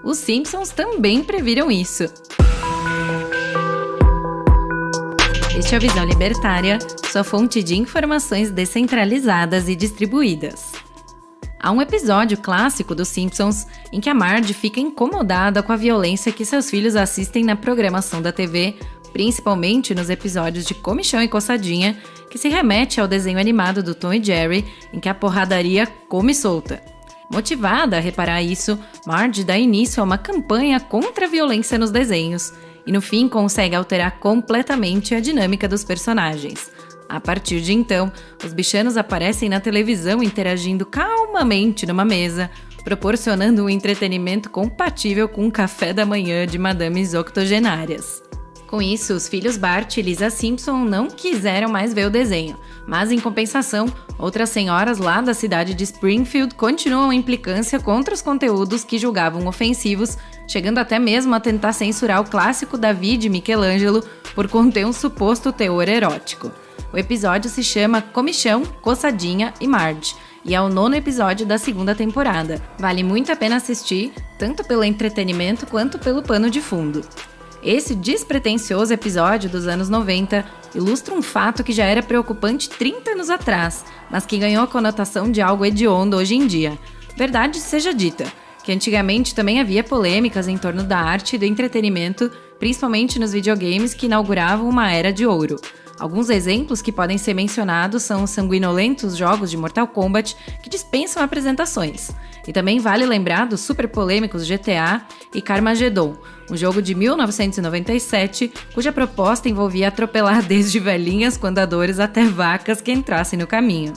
Os Simpsons também previram isso. Este é a Visão Libertária, sua fonte de informações descentralizadas e distribuídas. Há um episódio clássico dos Simpsons em que a Marge fica incomodada com a violência que seus filhos assistem na programação da TV, principalmente nos episódios de Comichão e Coçadinha, que se remete ao desenho animado do Tom e Jerry, em que a porradaria come solta. Motivada a reparar isso, Marge dá início a uma campanha contra a violência nos desenhos, e no fim consegue alterar completamente a dinâmica dos personagens. A partir de então, os bichanos aparecem na televisão interagindo calmamente numa mesa, proporcionando um entretenimento compatível com o café da manhã de madames octogenárias. Com isso, os filhos Bart e Lisa Simpson não quiseram mais ver o desenho, mas em compensação, outras senhoras lá da cidade de Springfield continuam a implicância contra os conteúdos que julgavam ofensivos, chegando até mesmo a tentar censurar o clássico Davi de Michelangelo por conter um suposto teor erótico. O episódio se chama Comichão, Coçadinha e Marge, e é o 9º episódio da 2ª temporada. Vale muito a pena assistir, tanto pelo entretenimento quanto pelo pano de fundo. Esse despretensioso episódio dos anos 90 ilustra um fato que já era preocupante 30 anos atrás, mas que ganhou a conotação de algo hediondo hoje em dia. Verdade seja dita, que antigamente também havia polêmicas em torno da arte e do entretenimento, principalmente nos videogames que inauguravam uma era de ouro. Alguns exemplos que podem ser mencionados são os sanguinolentos jogos de Mortal Kombat, que dispensam apresentações. E também vale lembrar dos super polêmicos GTA e Carmageddon, um jogo de 1997, cuja proposta envolvia atropelar desde velhinhas com andadores até vacas que entrassem no caminho.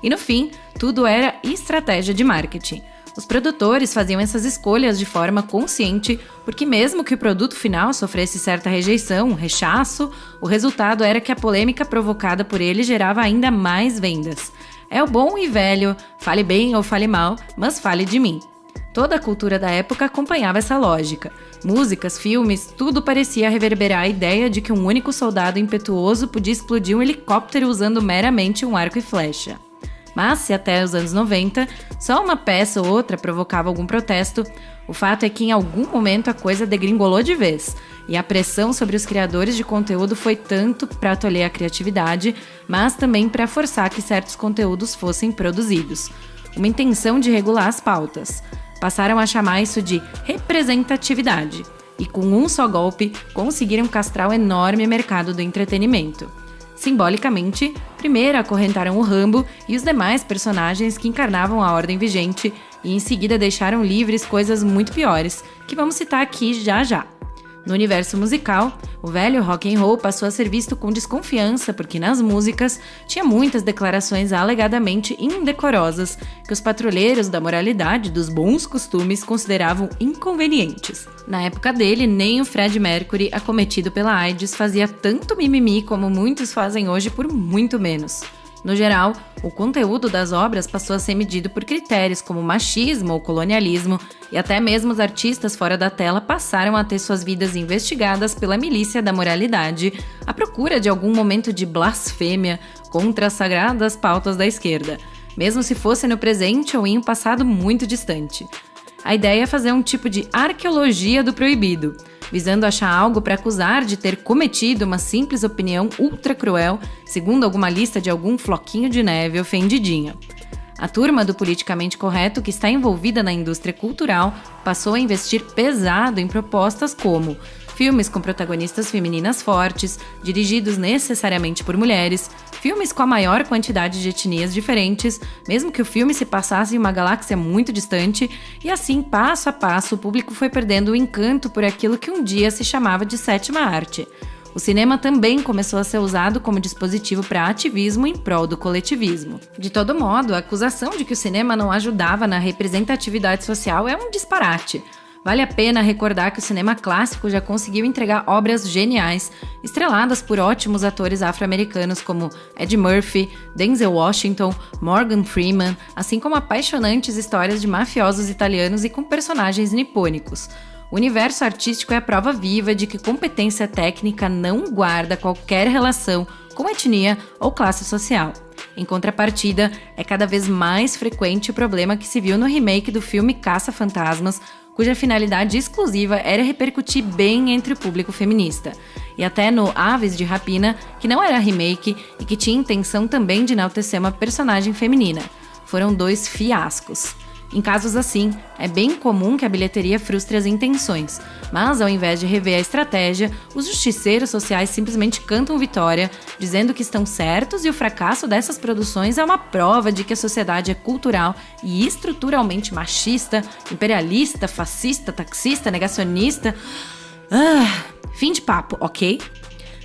E no fim, tudo era estratégia de marketing. Os produtores faziam essas escolhas de forma consciente, porque mesmo que o produto final sofresse certa rejeição, rechaço, o resultado era que a polêmica provocada por ele gerava ainda mais vendas. É o bom e velho, fale bem ou fale mal, mas fale de mim. Toda a cultura da época acompanhava essa lógica. Músicas, filmes, tudo parecia reverberar a ideia de que um único soldado impetuoso podia explodir um helicóptero usando meramente um arco e flecha. Mas se até os anos 90, só uma peça ou outra provocava algum protesto, o fato é que em algum momento a coisa degringolou de vez, e a pressão sobre os criadores de conteúdo foi tanto para tolher a criatividade, mas também para forçar que certos conteúdos fossem produzidos. Uma intenção de regular as pautas. Passaram a chamar isso de representatividade, e com um só golpe conseguiram castrar o enorme mercado do entretenimento. Simbolicamente, primeiro acorrentaram o Rambo e os demais personagens que encarnavam a ordem vigente e em seguida deixaram livres coisas muito piores, que vamos citar aqui já já. No universo musical, o velho rock and roll passou a ser visto com desconfiança porque nas músicas tinha muitas declarações alegadamente indecorosas que os patrulheiros da moralidade dos bons costumes consideravam inconvenientes. Na época dele, nem o Freddie Mercury, acometido pela AIDS, fazia tanto mimimi como muitos fazem hoje por muito menos. No geral, o conteúdo das obras passou a ser medido por critérios como machismo ou colonialismo, e até mesmo os artistas fora da tela passaram a ter suas vidas investigadas pela milícia da moralidade, à procura de algum momento de blasfêmia contra as sagradas pautas da esquerda, mesmo se fosse no presente ou em um passado muito distante. A ideia é fazer um tipo de arqueologia do proibido, visando achar algo para acusar de ter cometido uma simples opinião ultra cruel, segundo alguma lista de algum floquinho de neve ofendidinha. A turma do politicamente correto que está envolvida na indústria cultural passou a investir pesado em propostas como filmes com protagonistas femininas fortes, dirigidos necessariamente por mulheres, filmes com a maior quantidade de etnias diferentes, mesmo que o filme se passasse em uma galáxia muito distante, e assim, passo a passo, o público foi perdendo o encanto por aquilo que um dia se chamava de sétima arte. O cinema também começou a ser usado como dispositivo para ativismo em prol do coletivismo. De todo modo, a acusação de que o cinema não ajudava na representatividade social é um disparate. Vale a pena recordar que o cinema clássico já conseguiu entregar obras geniais, estreladas por ótimos atores afro-americanos como Eddie Murphy, Denzel Washington, Morgan Freeman, assim como apaixonantes histórias de mafiosos italianos e com personagens nipônicos. O universo artístico é a prova viva de que competência técnica não guarda qualquer relação com etnia ou classe social. Em contrapartida, é cada vez mais frequente o problema que se viu no remake do filme Caça-Fantasmas, cuja finalidade exclusiva era repercutir bem entre o público feminista. E até no Aves de Rapina, que não era remake e que tinha intenção também de enaltecer uma personagem feminina. Foram 2 fiascos. Em casos assim, é bem comum que a bilheteria frustre as intenções, mas ao invés de rever a estratégia, os justiceiros sociais simplesmente cantam vitória, dizendo que estão certos e o fracasso dessas produções é uma prova de que a sociedade é cultural e estruturalmente machista, imperialista, fascista, taxista, negacionista. Fim de papo, ok?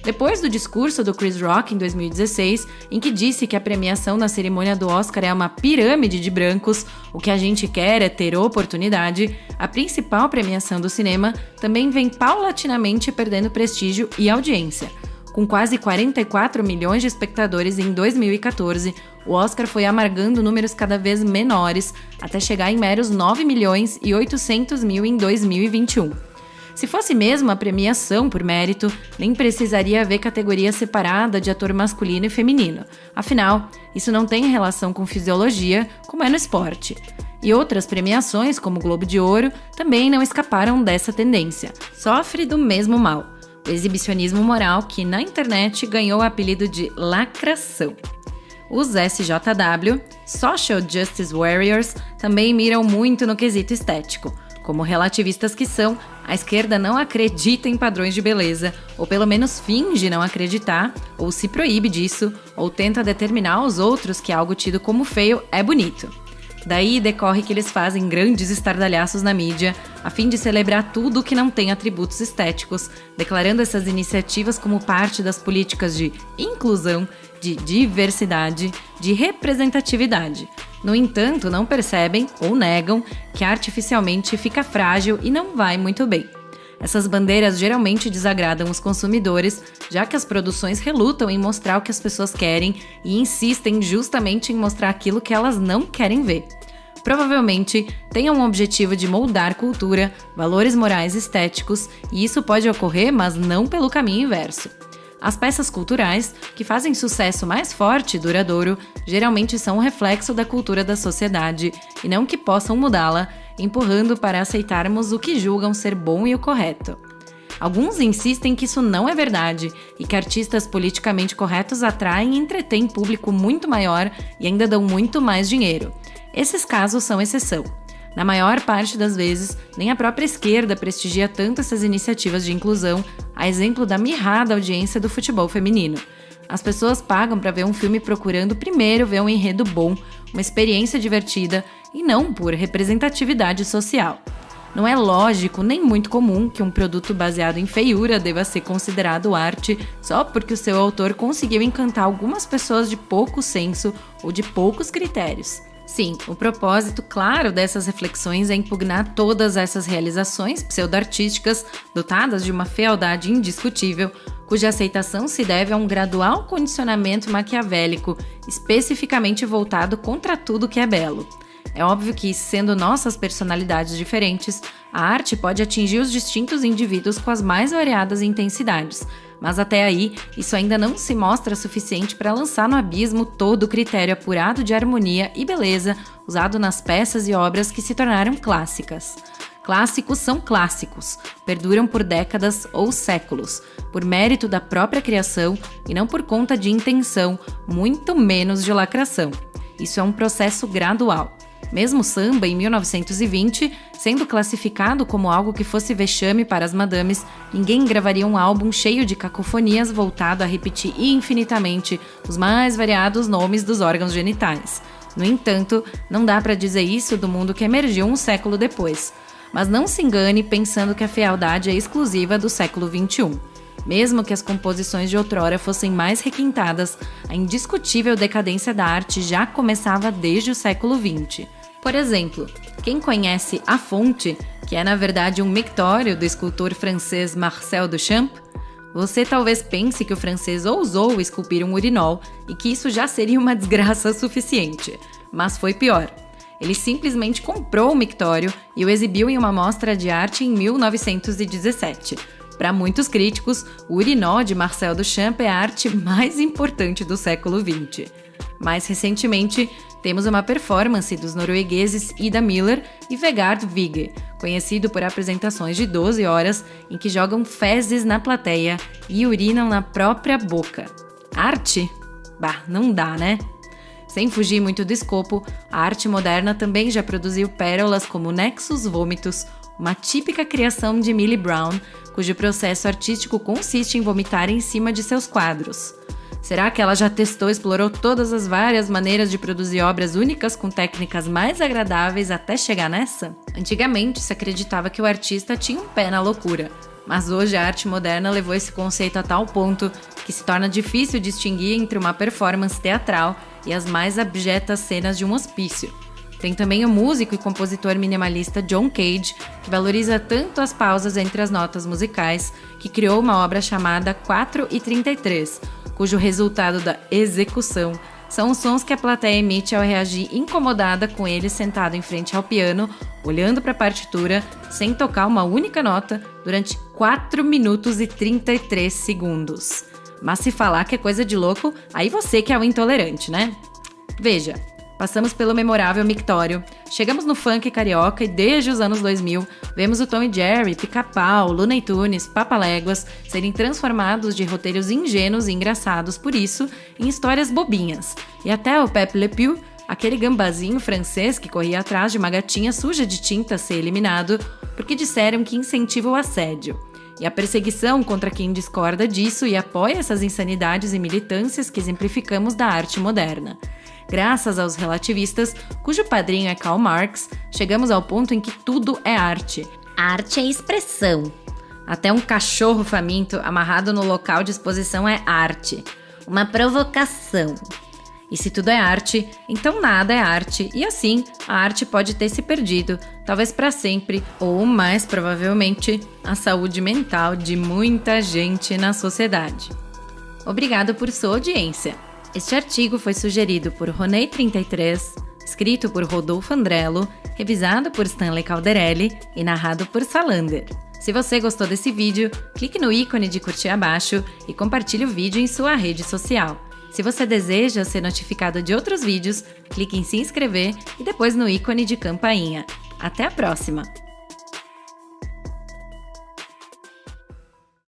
Depois do discurso do Chris Rock em 2016, em que disse que a premiação na cerimônia do Oscar é uma pirâmide de brancos, o que a gente quer é ter oportunidade, a principal premiação do cinema também vem paulatinamente perdendo prestígio e audiência. Com quase 44 milhões de espectadores em 2014, o Oscar foi amargando números cada vez menores, até chegar em meros 9 milhões e 800 mil em 2021. Se fosse mesmo a premiação por mérito, nem precisaria haver categoria separada de ator masculino e feminino. Afinal, isso não tem relação com fisiologia, como é no esporte. E outras premiações, como o Globo de Ouro, também não escaparam dessa tendência. Sofre do mesmo mal, o exibicionismo moral que, na internet, ganhou o apelido de lacração. Os SJW, Social Justice Warriors, também miram muito no quesito estético. Como relativistas que são, a esquerda não acredita em padrões de beleza, ou pelo menos finge não acreditar, ou se proíbe disso, ou tenta determinar aos outros que algo tido como feio é bonito. Daí decorre que eles fazem grandes estardalhaços na mídia, a fim de celebrar tudo que não tem atributos estéticos, declarando essas iniciativas como parte das políticas de inclusão, de diversidade, de representatividade. No entanto, não percebem ou negam que artificialmente fica frágil e não vai muito bem. Essas bandeiras geralmente desagradam os consumidores, já que as produções relutam em mostrar o que as pessoas querem e insistem justamente em mostrar aquilo que elas não querem ver. Provavelmente tenham um objetivo de moldar cultura, valores morais e estéticos, e isso pode ocorrer, mas não pelo caminho inverso. As peças culturais, que fazem sucesso mais forte e duradouro, geralmente são um reflexo da cultura da sociedade e não que possam mudá-la, empurrando para aceitarmos o que julgam ser bom e o correto. Alguns insistem que isso não é verdade e que artistas politicamente corretos atraem e entretêm público muito maior e ainda dão muito mais dinheiro. Esses casos são exceção. Na maior parte das vezes, nem a própria esquerda prestigia tanto essas iniciativas de inclusão, a exemplo da mirrada audiência do futebol feminino. As pessoas pagam para ver um filme procurando primeiro ver um enredo bom, uma experiência divertida e não por representatividade social. Não é lógico nem muito comum que um produto baseado em feiura deva ser considerado arte só porque o seu autor conseguiu encantar algumas pessoas de pouco senso ou de poucos critérios. Sim, o propósito claro dessas reflexões é impugnar todas essas realizações pseudo-artísticas dotadas de uma fealdade indiscutível, cuja aceitação se deve a um gradual condicionamento maquiavélico, especificamente voltado contra tudo que é belo. É óbvio que, sendo nossas personalidades diferentes, a arte pode atingir os distintos indivíduos com as mais variadas intensidades, mas até aí, isso ainda não se mostra suficiente para lançar no abismo todo o critério apurado de harmonia e beleza usado nas peças e obras que se tornaram clássicas. Clássicos são clássicos, perduram por décadas ou séculos, por mérito da própria criação e não por conta de intenção, muito menos de lacração. Isso é um processo gradual. Mesmo o samba, em 1920, sendo classificado como algo que fosse vexame para as madames, ninguém gravaria um álbum cheio de cacofonias voltado a repetir infinitamente os mais variados nomes dos órgãos genitais. No entanto, não dá para dizer isso do mundo que emergiu um século depois. Mas não se engane pensando que a fealdade é exclusiva do século XXI. Mesmo que as composições de outrora fossem mais requintadas, a indiscutível decadência da arte já começava desde o século XX. Por exemplo, quem conhece A Fonte, que é na verdade um mictório do escultor francês Marcel Duchamp, você talvez pense que o francês ousou esculpir um urinol e que isso já seria uma desgraça suficiente, mas foi pior. Ele simplesmente comprou o mictório e o exibiu em uma mostra de arte em 1917. Para muitos críticos, o urinol de Marcel Duchamp é a arte mais importante do século XX. Mais recentemente, temos uma performance dos noruegueses Ida Miller e Vegard Wigge, conhecido por apresentações de 12 horas em que jogam fezes na plateia e urinam na própria boca. Arte? Bah, não dá, né? Sem fugir muito do escopo, a arte moderna também já produziu pérolas como Nexus Vômitos, uma típica criação de Millie Brown, cujo processo artístico consiste em vomitar em cima de seus quadros. Será que ela já testou e explorou todas as várias maneiras de produzir obras únicas com técnicas mais agradáveis até chegar nessa? Antigamente se acreditava que o artista tinha um pé na loucura, mas hoje a arte moderna levou esse conceito a tal ponto que se torna difícil distinguir entre uma performance teatral e as mais abjetas cenas de um hospício. Tem também o músico e compositor minimalista John Cage, que valoriza tanto as pausas entre as notas musicais, que criou uma obra chamada 4:33, cujo resultado da execução são os sons que a plateia emite ao reagir incomodada com ele sentado em frente ao piano, olhando para a partitura, sem tocar uma única nota, durante 4 minutos e 33 segundos. Mas se falar que é coisa de louco, aí você que é o intolerante, né? Veja, passamos pelo memorável mictório, chegamos no funk carioca e desde os anos 2000, vemos o Tom e Jerry, Pica-Pau, Looney Tunes, Papaléguas serem transformados de roteiros ingênuos e engraçados por isso em histórias bobinhas. E até o Pepe Le Pew, aquele gambazinho francês que corria atrás de uma gatinha suja de tinta ser eliminado porque disseram que incentiva o assédio. E a perseguição contra quem discorda disso e apoia essas insanidades e militâncias que exemplificamos da arte moderna. Graças aos relativistas, cujo padrinho é Karl Marx, chegamos ao ponto em que tudo é arte. Arte é expressão. Até um cachorro faminto amarrado no local de exposição é arte. Uma provocação. E se tudo é arte, então nada é arte, e assim a arte pode ter se perdido, talvez para sempre, ou mais provavelmente, a saúde mental de muita gente na sociedade. Obrigado por sua audiência. Este artigo foi sugerido por Ronei33, escrito por Rodolfo Andrello, revisado por Stanley Calderelli e narrado por Salander. Se você gostou desse vídeo, clique no ícone de curtir abaixo e compartilhe o vídeo em sua rede social. Se você deseja ser notificado de outros vídeos, clique em se inscrever e depois no ícone de campainha. Até a próxima!